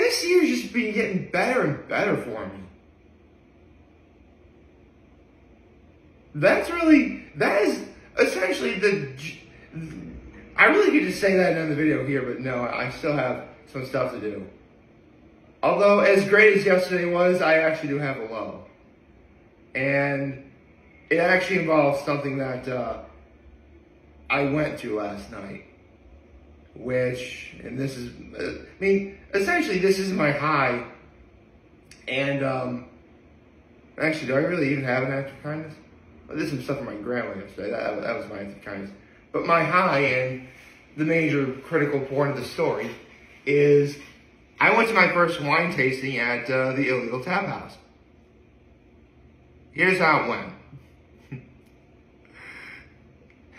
this year's just been getting better and better for me. That is essentially I really could just say that in the video here, but no, I still have some stuff to do. Although, as great as yesterday was, I actually do have a low. And it actually involves something that I went to last night. And this is, essentially this is my high. And, actually, do I really even have an act of kindness? Well, this is some stuff from my grandma yesterday. That was my act of kindness. But my high, and the major critical point of the story, is I went to my first wine tasting at the ILL EAGLE Taphouse. Here's how it went.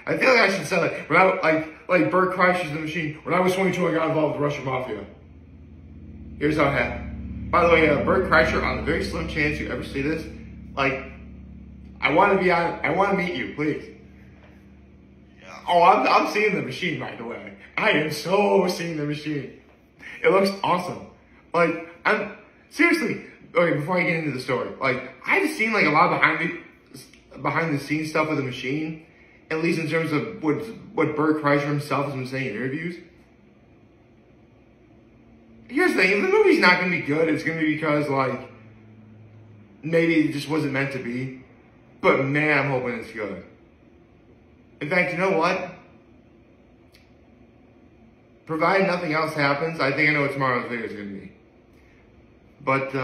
I feel like I should say it. When like Bert Kreischer's The Machine. When I was 22, I got involved with the Russian Mafia. Here's how it happened. By the way, Bert Kreischer, on the very slim chance you ever see this, I want to meet you, please. Oh, I'm seeing The Machine, by the way. I am so seeing The Machine. It looks awesome. Seriously, okay, before I get into the story, I've seen a lot of behind the scenes stuff with The Machine, at least in terms of what Bert Kreischer himself has been saying in interviews. Here's the thing, if the movie's not going to be good, it's going to be because, maybe it just wasn't meant to be. But man, I'm hoping it's good. In fact, you know what? Provided nothing else happens, I think I know what tomorrow's video is going to be. But,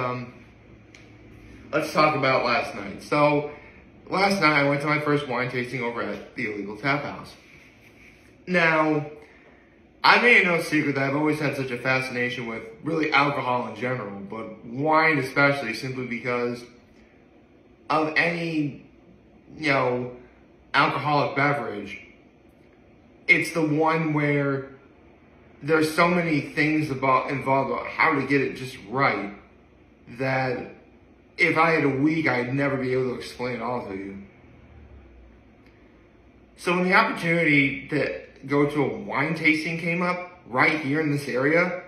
let's talk about last night. So, last night I went to my first wine tasting over at the ILL EAGLE Taphouse. Now, I made it no secret that I've always had such a fascination with really alcohol in general, but wine especially, simply because of any, alcoholic beverage. It's the one where there's so many things involved about how to get it just right that if I had a week, I'd never be able to explain it all to you. So when the opportunity to go to a wine tasting came up right here in this area,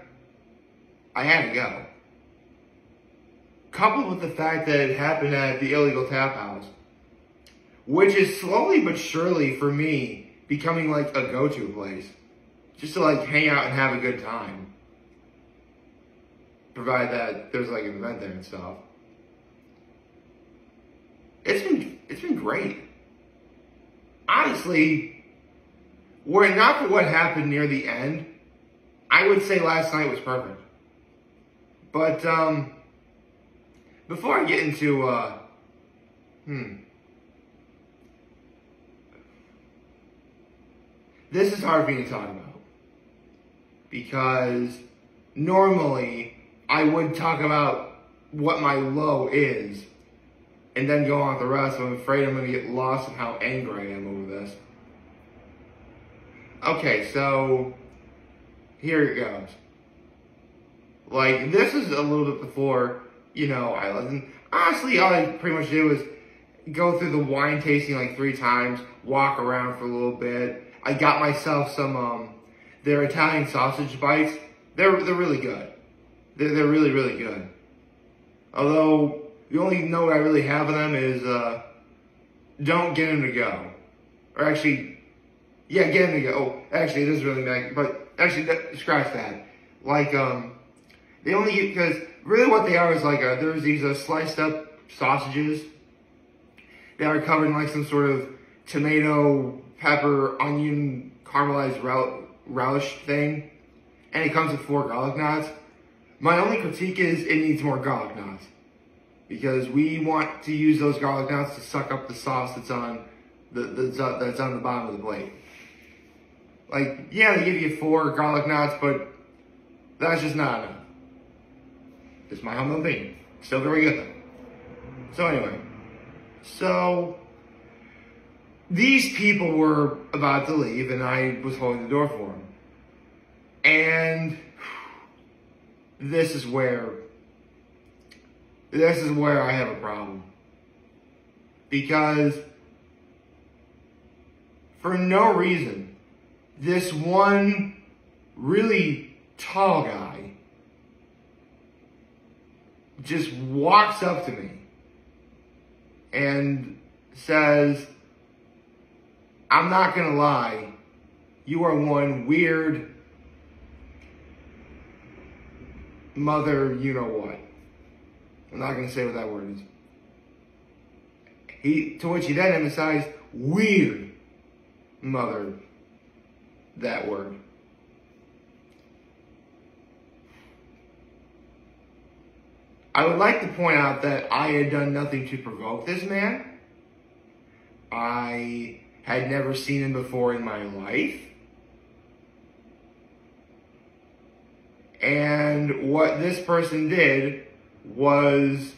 I had to go. Coupled with the fact that it happened at the ILL EAGLE Taphouse, which is slowly but surely for me becoming a go-to place, just to hang out and have a good time, provided that there's an event there and stuff. It's been great. Honestly, were it not for what happened near the end, I would say last night was perfect. But before I get into this is hard for me to talk about, because normally I would talk about what my low is and then go on with the rest. I'm afraid I'm going to get lost in how angry I am over this. Okay, so here it goes. This is a little bit before, I wasn't. Honestly, all I pretty much did was go through the wine tasting 3 times, walk around for a little bit. I got myself some, their Italian sausage bites. They're really good. They're really, really good. Although, the only note I really have of them is, don't get them to go. Or actually, yeah, get them to go. Oh, actually, it is really bad, but actually, scratch that. They only, because really what they are is there's these sliced up sausages that are covered in some sort of tomato, pepper, onion, caramelized relish thing. And it comes with 4 garlic knots. My only critique is it needs more garlic knots, because we want to use those garlic knots to suck up the sauce that's on that's on the bottom of the plate. Yeah, they give you 4 garlic knots, but that's just not enough. It's my humble opinion. Still very good though. So anyway, these people were about to leave, and I was holding the door for them. And this is where I have a problem. Because for no reason, this one really tall guy just walks up to me and says, I'm not gonna lie, you are one weird mother, you know what. I'm not gonna say what that word is. To which he then emphasized, weird mother, that word. I would like to point out that I had done nothing to provoke this man. I had never seen him before in my life. And what this person did was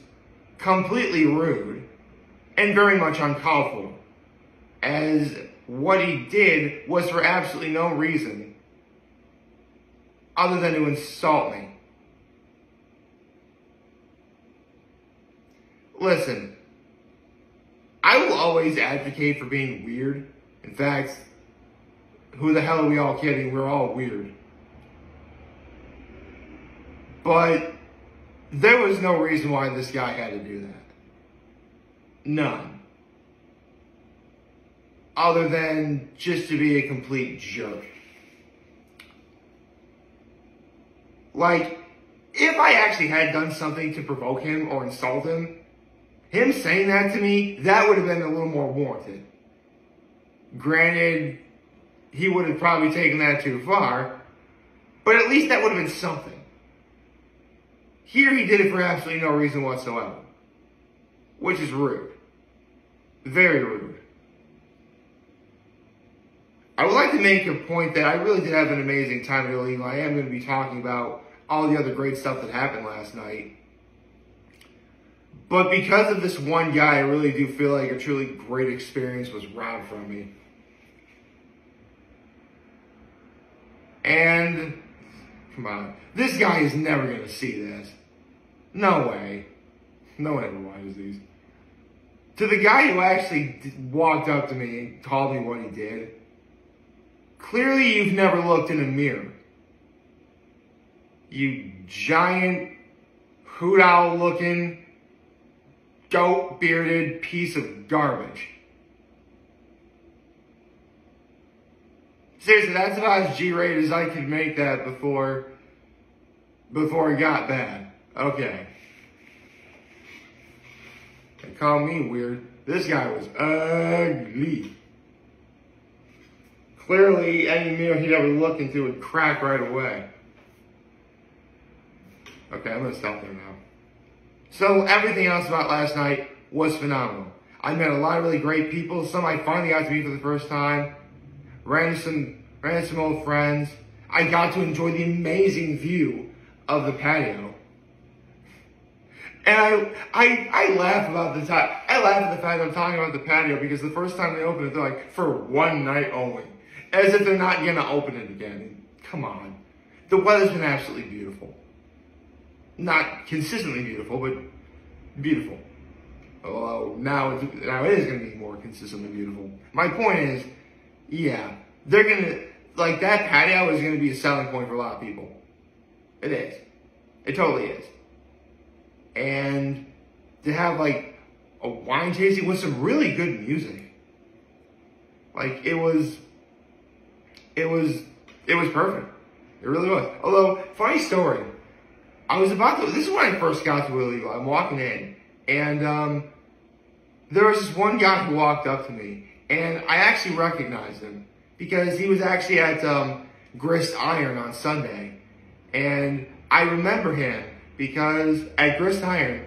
completely rude and very much uncalled for. As what he did was for absolutely no reason other than to insult me. Listen, I will always advocate for being weird. In fact, who the hell are we all kidding? We're all weird. But there was no reason why this guy had to do that. None. Other than just to be a complete jerk. Like, if I actually had done something to provoke him or insult him, him saying that to me, that would have been a little more warranted. Granted, he would have probably taken that too far, but at least that would have been something. Here he did it for absolutely no reason whatsoever, which is rude. Very rude. I would like to make a point that I really did have an amazing time at ILL EAGLE. I am going to be talking about all the other great stuff that happened last night. But because of this one guy, I really do feel like a truly great experience was robbed from me. And, come on, this guy is never going to see this. No way. No one ever watches these. To the guy who actually walked up to me and told me what he did, clearly you've never looked in a mirror. You giant, hoot owl looking, goat bearded piece of garbage. Seriously, that's about as G-rated as I could make that before it got bad. Okay. They call me weird. This guy was ugly. Clearly, any mirror he'd ever look into would crack right away. Okay, I'm gonna stop there now. So everything else about last night was phenomenal. I met a lot of really great people. Some I finally got to meet for the first time. Ran into some old friends. I got to enjoy the amazing view of the patio. And I laugh about the time. I laugh at the fact that I'm talking about the patio because the first time they opened it, they're like, for one night only. As if they're not gonna open it again. Come on. The weather's been absolutely beautiful. Not consistently beautiful, but beautiful. Although now it is going to be more consistently beautiful. My point is, yeah, they're going to, like, that patio is going to be a selling point for a lot of people. It is. It totally is. And to have, like, a wine tasting with some really good music. Like, it was perfect. It really was. Although, funny story. This is when I first got to ILL EAGLE. I'm walking in, and there was this one guy who walked up to me, and I actually recognized him because he was actually at Grist Iron on Sunday, and I remember him because at Grist Iron,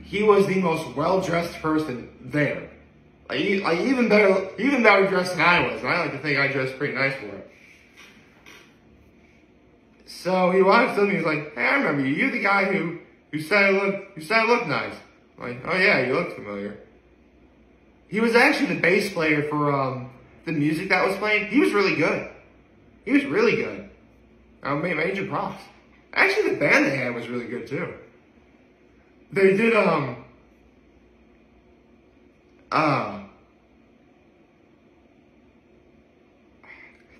he was the most well-dressed person there. Like even better dressed than I was, and I like to think I dressed pretty nice for it. So he walked up to me, he was like, hey, I remember you. You're the guy who said I looked nice. I'm like, oh yeah, you look familiar. He was actually the bass player for the music that was playing. He was really good. He was really good. Major props. Actually, the band they had was really good too. They did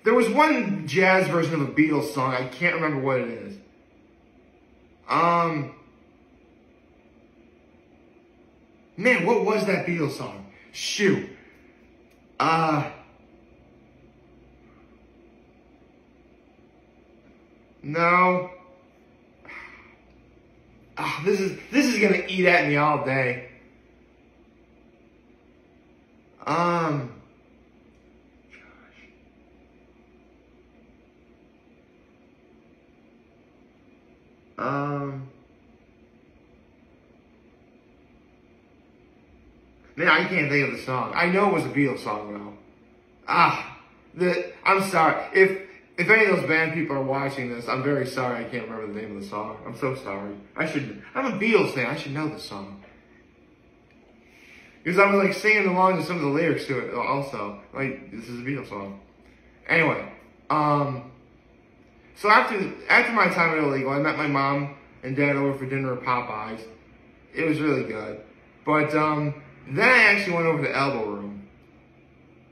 there was one jazz version of a Beatles song. I can't remember what it is. Man, what was that Beatles song? Shoot. No. This is gonna eat at me all day. Man, I can't think of the song. I know it was a Beatles song though. I'm sorry. If any of those band people are watching this, I'm very sorry I can't remember the name of the song. I'm so sorry. I'm a Beatles fan. I should know the song. Because I was like singing along to some of the lyrics to it also. Like, this is a Beatles song. Anyway, so after my time at Illegal, I met my mom and dad over for dinner at Popeyes. It was really good. But then I actually went over to Elbow Room.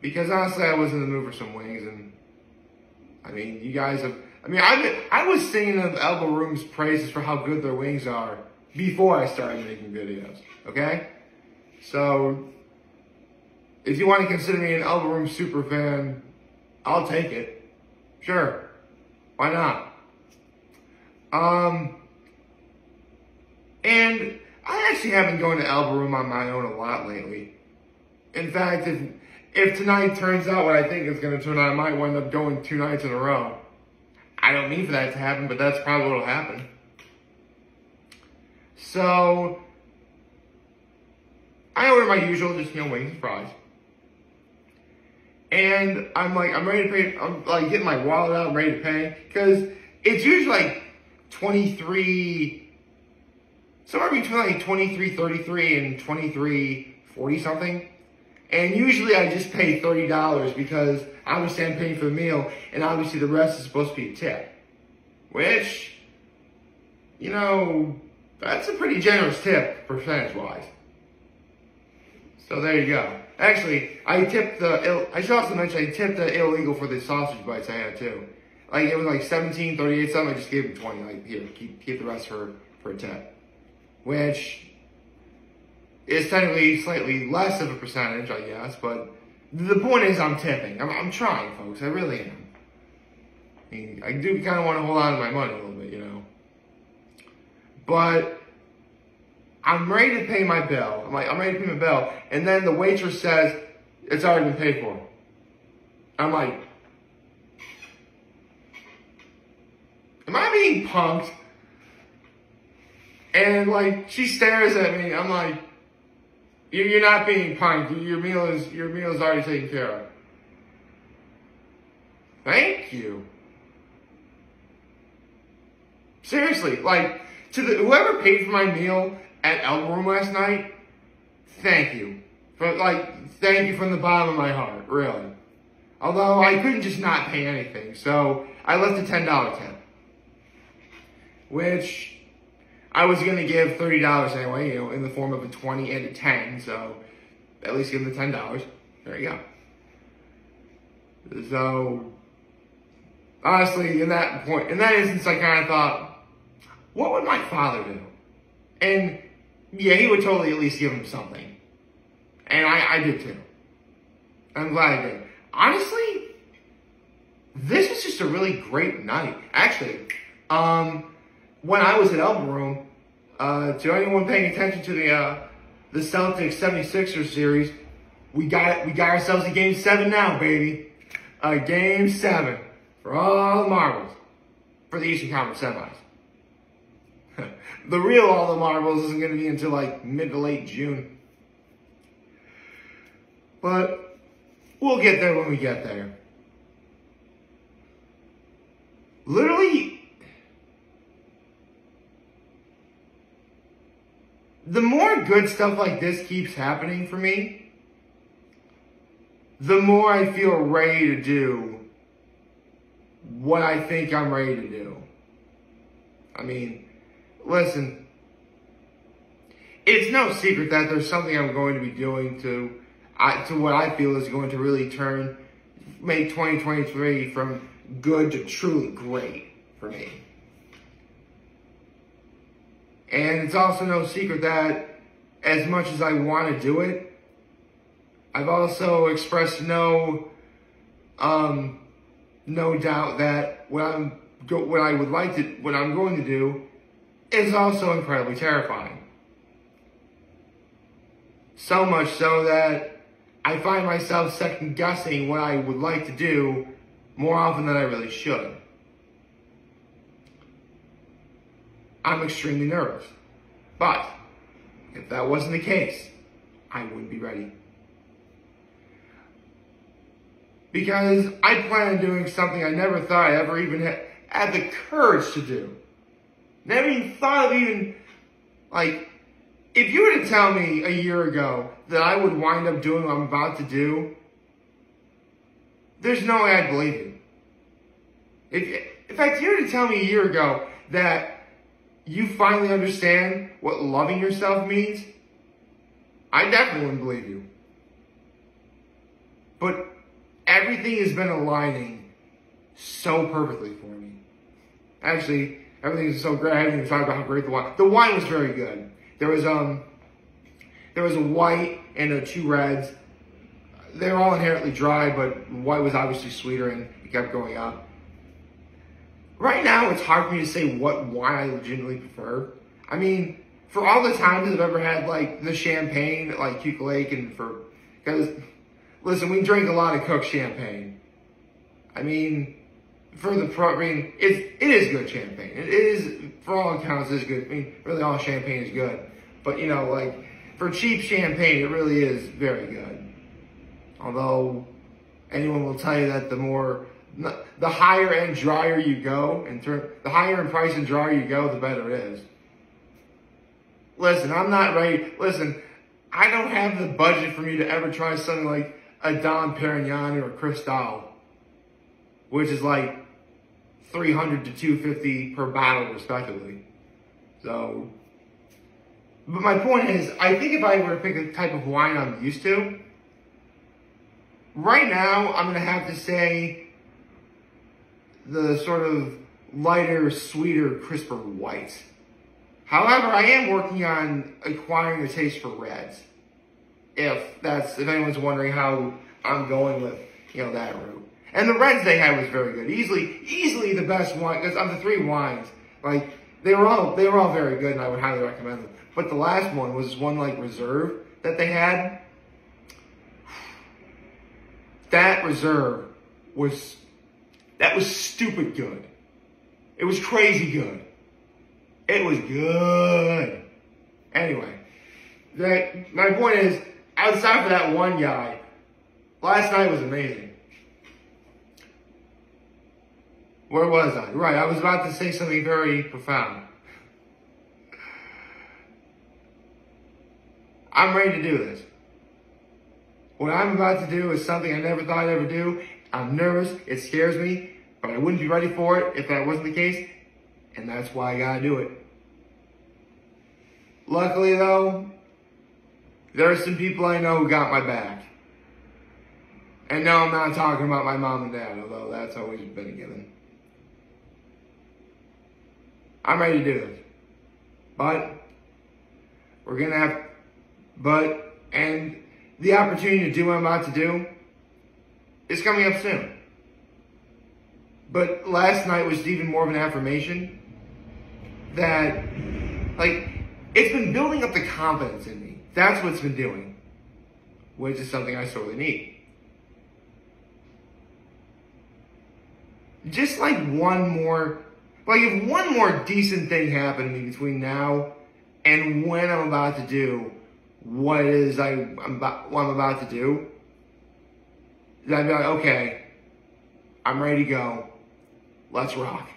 Because honestly, I was in the mood for some wings, and I mean, you guys have, I was singing of Elbow Room's praises for how good their wings are before I started making videos, okay? So, if you want to consider me an Elbow Room super fan, I'll take it. Sure. Why not? And I actually have been going to Elbow Room on my own a lot lately. In fact, if tonight turns out what I think it's going to turn out, I might wind up going 2 nights in a row. I don't mean for that to happen, but that's probably what will happen. So, I order my usual, just, wings and fries. And I'm ready to pay, I'm like getting my wallet out, I'm ready to pay. Because it's usually like 23, somewhere between like 23.33 and 23.40 something. And usually I just pay $30 because obviously I'm paying for the meal, and obviously the rest is supposed to be a tip. Which, that's a pretty generous tip, percentage-wise. So there you go. Actually, I should also mention I tipped the illegal for the sausage bites I had too. Like, it was like $17.38 something, I just gave him 20. Like, here, keep the rest for a tip. Which is technically slightly less of a percentage, I guess, but the point is I'm tipping. I'm trying, folks. I really am. I do kind of want to hold on to my money a little bit, But I'm ready to pay my bill. I'm ready to pay my bill. And then the waitress says, it's already been paid for. I'm like, am I being punked? And like, she stares at me. I'm like, you're not being punked. Your meal is already taken care of. Thank you. Seriously, like, whoever paid for my meal at Elbow Room last night, thank you. Thank you from the bottom of my heart, really. Although I couldn't just not pay anything, so I left a $10 tip. Which I was going to give $30 anyway, in the form of a 20 and a 10, so at least give them the $10. There you go. So, honestly, in that instance, I kind of thought, what would my father do? And, yeah, he would totally at least give him something. And I did too. I'm glad I did. Honestly, this was just a really great night. Actually, when I was at Elbow Room, to anyone paying attention to the Celtics 76ers series, we got ourselves a Game 7 now, baby. A Game 7 for all the marbles for the Eastern Conference semis. The real all the marbles isn't going to be until like mid to late June. But we'll get there when we get there. Literally, the more good stuff like this keeps happening for me, the more I feel ready to do what I think I'm ready to do. I mean, listen, it's no secret that there's something I'm going to be doing to what I feel is going to really make 2023 from good to truly great for me. And it's also no secret that as much as I want to do it, I've also expressed no doubt that what I'm going to do is also incredibly terrifying. So much so that I find myself second guessing what I would like to do more often than I really should. I'm extremely nervous. But if that wasn't the case, I wouldn't be ready. Because I plan on doing something I never thought I ever even had the courage to do. Never even thought of if you were to tell me a year ago that I would wind up doing what I'm about to do, there's no way I'd believe you. In fact, if you were to tell me a year ago that you finally understand what loving yourself means, I definitely wouldn't believe you. But everything has been aligning so perfectly for me. Actually, everything is so great. I haven't even talked about how great the wine. The wine was very good. There was a white and 2 reds. They were all inherently dry, but white was obviously sweeter and it kept going up. Right now, it's hard for me to say what wine I legitimately prefer. I mean, for all the times I've ever had the champagne at Cuke Lake because listen, we drink a lot of cooked champagne. I mean, it is good champagne. It is, for all accounts, it is good. I mean, really all champagne is good. But, for cheap champagne, it really is very good. Although, anyone will tell you that the higher and drier you go, the higher in price and drier you go, the better it is. Listen, I'm not ready. Listen, I don't have the budget for me to ever try something like a Dom Perignon or a Cristal, which is $300 to $250 per bottle, respectively. So, but my point is, I think if I were to pick a type of wine I'm used to, right now I'm going to have to say the sort of lighter, sweeter, crisper white. However, I am working on acquiring a taste for reds. If anyone's wondering how I'm going with, that route. And the reds they had was very good. Easily the best wine, because of the 3 wines, they were all very good and I would highly recommend them. But the last one was one Reserve that they had. That Reserve was stupid good. It was crazy good. It was good. Anyway, my point is, outside of that one guy, last night was amazing. Where was I? Right, I was about to say something very profound. I'm ready to do this. What I'm about to do is something I never thought I'd ever do. I'm nervous, it scares me, but I wouldn't be ready for it if that wasn't the case, and that's why I gotta do it. Luckily though, there are some people I know who got my back. And no, I'm not talking about my mom and dad, although that's always been a given. I'm ready to do this. And the opportunity to do what I'm about to do is coming up soon. But last night was even more of an affirmation that, it's been building up the confidence in me. That's what it's been doing, which is something I sorely need. Just if one more decent thing happened to me between now and when I'm about to do what it is I'm about to do, then I'd be like, okay, I'm ready to go. Let's rock.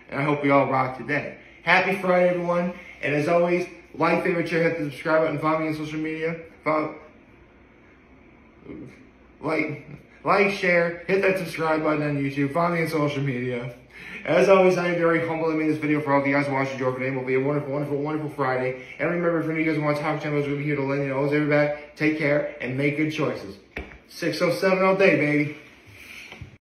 And I hope we all rock today. Happy Friday, everyone. And as always, like, favorite, share, hit the subscribe button, follow me on social media. Like, share, hit that subscribe button on YouTube, follow me on social media. As always, I am very humble to make this video for all of you guys who watch and enjoy today. It will be a wonderful, wonderful, wonderful Friday. And remember, if any of you guys want to talk channels, we'll be here to let you know. Always every back. Take care and make good choices. 607 all day, baby.